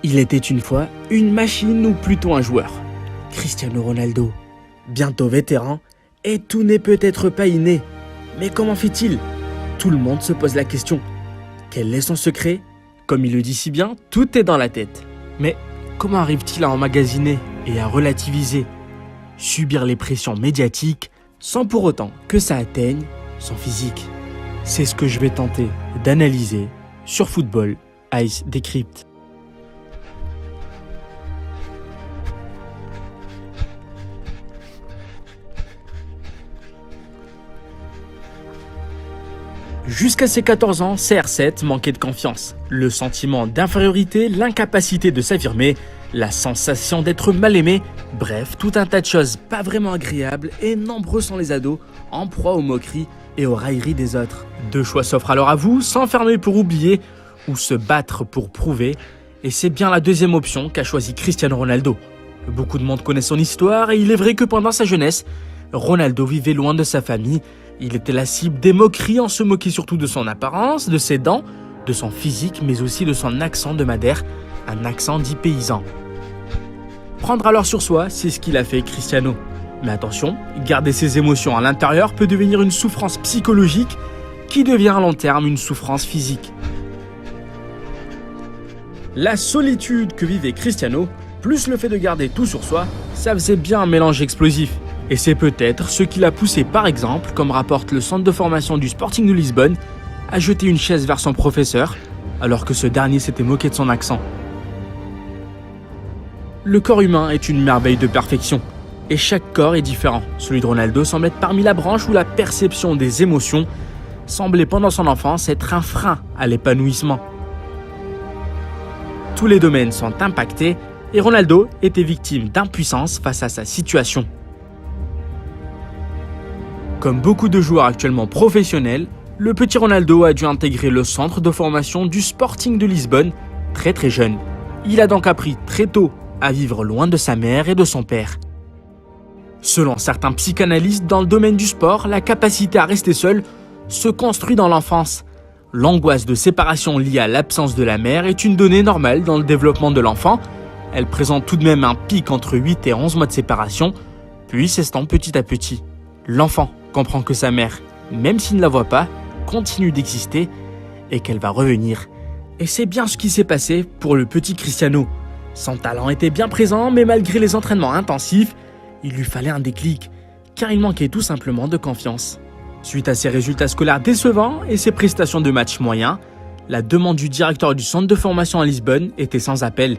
Il était une fois une machine ou plutôt un joueur. Cristiano Ronaldo, bientôt vétéran, et tout n'est peut-être pas inné. Mais comment fait-il? Tout le monde se pose la question. Quel est son secret? Comme il le dit si bien, tout est dans la tête. Mais comment arrive-t-il à emmagasiner et à relativiser, subir les pressions médiatiques sans pour autant que ça atteigne son physique? C'est ce que je vais tenter d'analyser sur Football Ice Decrypt. Jusqu'à ses 14 ans, CR7 manquait de confiance. Le sentiment d'infériorité, l'incapacité de s'affirmer, la sensation d'être mal aimé, bref, tout un tas de choses pas vraiment agréables et nombreux sont les ados en proie aux moqueries et aux railleries des autres. Deux choix s'offrent alors à vous, s'enfermer pour oublier ou se battre pour prouver, et c'est bien la deuxième option qu'a choisi Cristiano Ronaldo. Beaucoup de monde connaît son histoire et il est vrai que pendant sa jeunesse, Ronaldo vivait loin de sa famille. Il était la cible des moqueries, on se moquait surtout de son apparence, de ses dents, de son physique, mais aussi de son accent de Madère, un accent dit paysan. Prendre alors sur soi, c'est ce qu'il a fait Cristiano. Mais attention, garder ses émotions à l'intérieur peut devenir une souffrance psychologique qui devient à long terme une souffrance physique. La solitude que vivait Cristiano, plus le fait de garder tout sur soi, ça faisait bien un mélange explosif. Et c'est peut-être ce qui l'a poussé par exemple, comme rapporte le centre de formation du Sporting de Lisbonne, à jeter une chaise vers son professeur, alors que ce dernier s'était moqué de son accent. Le corps humain est une merveille de perfection, et chaque corps est différent. Celui de Ronaldo semble être parmi la branche où la perception des émotions semblait pendant son enfance être un frein à l'épanouissement. Tous les domaines sont impactés, et Ronaldo était victime d'impuissance face à sa situation. Comme beaucoup de joueurs actuellement professionnels, le petit Ronaldo a dû intégrer le centre de formation du Sporting de Lisbonne très jeune. Il a donc appris très tôt à vivre loin de sa mère et de son père. Selon certains psychanalystes dans le domaine du sport, la capacité à rester seul se construit dans l'enfance. L'angoisse de séparation liée à l'absence de la mère est une donnée normale dans le développement de l'enfant. Elle présente tout de même un pic entre 8 et 11 mois de séparation, puis s'estompe petit à petit. L'enfant comprend que sa mère, même s'il ne la voit pas, continue d'exister et qu'elle va revenir. Et c'est bien ce qui s'est passé pour le petit Cristiano. Son talent était bien présent, mais malgré les entraînements intensifs, il lui fallait un déclic, car il manquait tout simplement de confiance. Suite à ses résultats scolaires décevants et ses prestations de match moyens, la demande du directeur du centre de formation à Lisbonne était sans appel.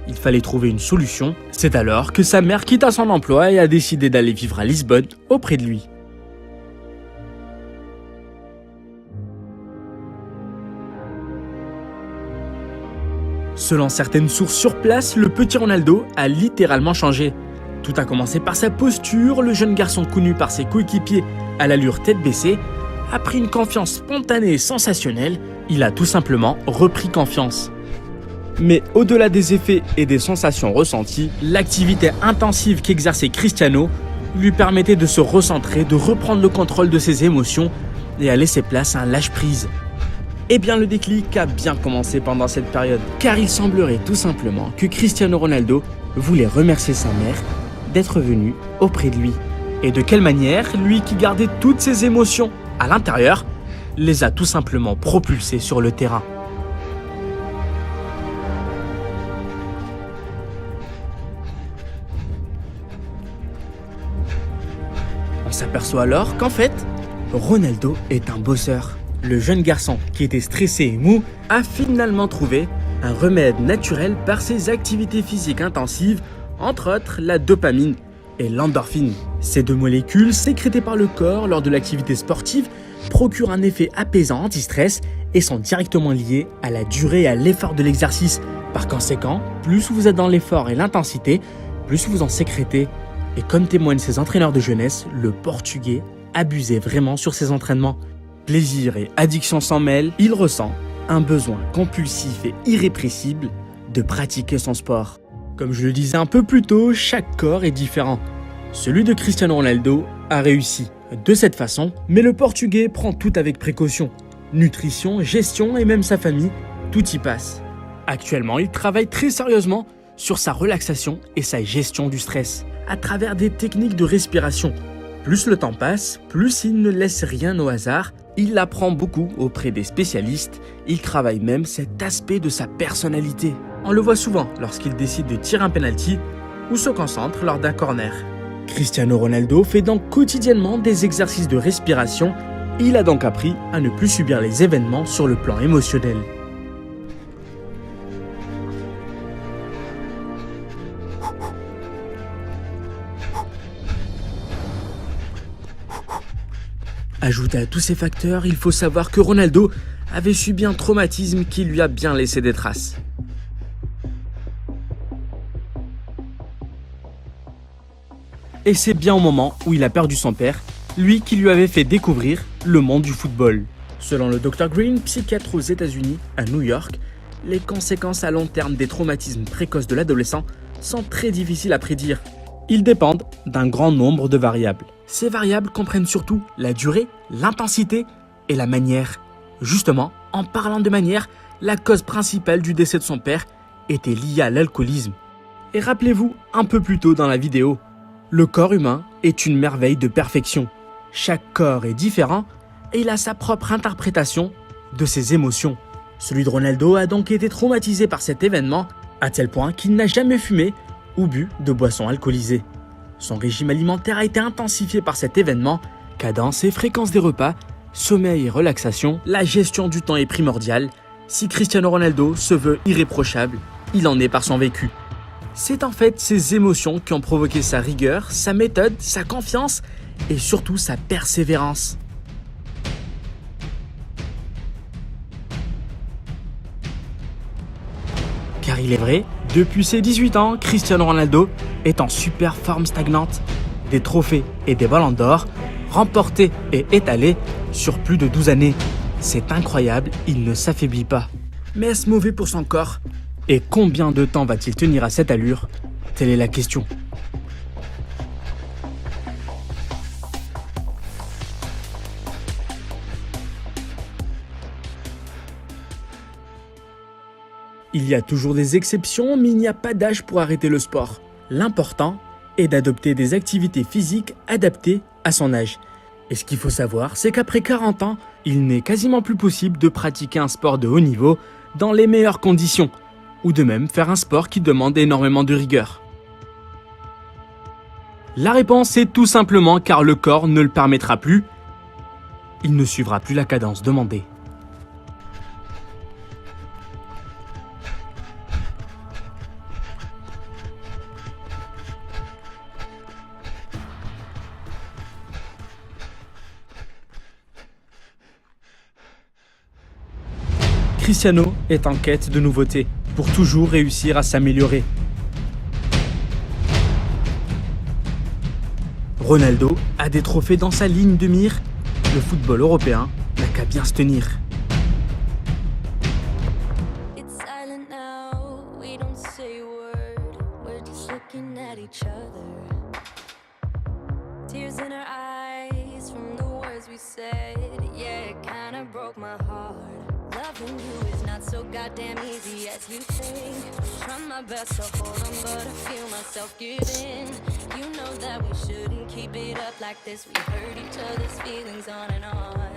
Il fallait trouver une solution. C'est alors que sa mère quitta son emploi et a décidé d'aller vivre à Lisbonne auprès de lui. Selon certaines sources sur place, le petit Ronaldo a littéralement changé. Tout a commencé par sa posture, le jeune garçon connu par ses coéquipiers à l'allure tête baissée a pris une confiance spontanée et sensationnelle, il a tout simplement repris confiance. Mais au-delà des effets et des sensations ressenties, l'activité intensive qu'exerçait Cristiano lui permettait de se recentrer, de reprendre le contrôle de ses émotions et à laisser place à un lâche-prise. Eh bien, le déclic a bien commencé pendant cette période, car il semblerait tout simplement que Cristiano Ronaldo voulait remercier sa mère d'être venue auprès de lui. Et de quelle manière, lui qui gardait toutes ses émotions à l'intérieur, les a tout simplement propulsées sur le terrain. On s'aperçoit alors qu'en fait, Ronaldo est un bosseur. Le jeune garçon, qui était stressé et mou, a finalement trouvé un remède naturel par ses activités physiques intensives, entre autres la dopamine et l'endorphine. Ces deux molécules, sécrétées par le corps lors de l'activité sportive, procurent un effet apaisant anti-stress et sont directement liées à la durée et à l'effort de l'exercice. Par conséquent, plus vous êtes dans l'effort et l'intensité, plus vous en sécrétez. Et comme témoignent ses entraîneurs de jeunesse, le Portugais abusait vraiment sur ses entraînements. Plaisir et addiction s'en mêlent, il ressent un besoin compulsif et irrépressible de pratiquer son sport. Comme je le disais un peu plus tôt, chaque corps est différent. Celui de Cristiano Ronaldo a réussi de cette façon, mais le Portugais prend tout avec précaution. Nutrition, gestion et même sa famille, tout y passe. Actuellement, il travaille très sérieusement sur sa relaxation et sa gestion du stress, à travers des techniques de respiration. Plus le temps passe, plus il ne laisse rien au hasard, il apprend beaucoup auprès des spécialistes, il travaille même cet aspect de sa personnalité. On le voit souvent lorsqu'il décide de tirer un penalty ou se concentre lors d'un corner. Cristiano Ronaldo fait donc quotidiennement des exercices de respiration, il a donc appris à ne plus subir les événements sur le plan émotionnel. Ajouté à tous ces facteurs, il faut savoir que Ronaldo avait subi un traumatisme qui lui a bien laissé des traces. Et c'est bien au moment où il a perdu son père, lui qui lui avait fait découvrir le monde du football. Selon le Dr Green, psychiatre aux États-Unis, à New York, les conséquences à long terme des traumatismes précoces de l'adolescent sont très difficiles à prédire. Ils dépendent d'un grand nombre de variables. Ces variables comprennent surtout la durée, l'intensité et la manière. Justement, en parlant de manière, la cause principale du décès de son père était liée à l'alcoolisme. Et rappelez-vous, un peu plus tôt dans la vidéo, le corps humain est une merveille de perfection. Chaque corps est différent et il a sa propre interprétation de ses émotions. Celui de Ronaldo a donc été traumatisé par cet événement à tel point qu'il n'a jamais fumé ou bu de boissons alcoolisées. Son régime alimentaire a été intensifié par cet événement, cadence et fréquence des repas, sommeil et relaxation, la gestion du temps est primordiale. Si Cristiano Ronaldo se veut irréprochable, il en est par son vécu. C'est en fait ces émotions qui ont provoqué sa rigueur, sa méthode, sa confiance et surtout sa persévérance. Car il est vrai, depuis ses 18 ans, Cristiano Ronaldo est en super forme stagnante. Des trophées et des ballons d'or remportés et étalés sur plus de 12 années. C'est incroyable, il ne s'affaiblit pas. Mais est-ce mauvais pour son corps? Et combien de temps va-t-il tenir à cette allure? Telle est la question. Il y a toujours des exceptions, mais il n'y a pas d'âge pour arrêter le sport. L'important est d'adopter des activités physiques adaptées à son âge. Et ce qu'il faut savoir, c'est qu'après 40 ans, il n'est quasiment plus possible de pratiquer un sport de haut niveau dans les meilleures conditions, ou de même faire un sport qui demande énormément de rigueur. La réponse est tout simplement car le corps ne le permettra plus. Il ne suivra plus la cadence demandée. Cristiano est en quête de nouveautés pour toujours réussir à s'améliorer. Ronaldo a des trophées dans sa ligne de mire. Le football européen n'a qu'à bien se tenir. Loving you is not so goddamn easy as you think. Try my best to hold on, but I feel myself giving. You know that we shouldn't keep it up like this. We hurt each other's feelings on and on.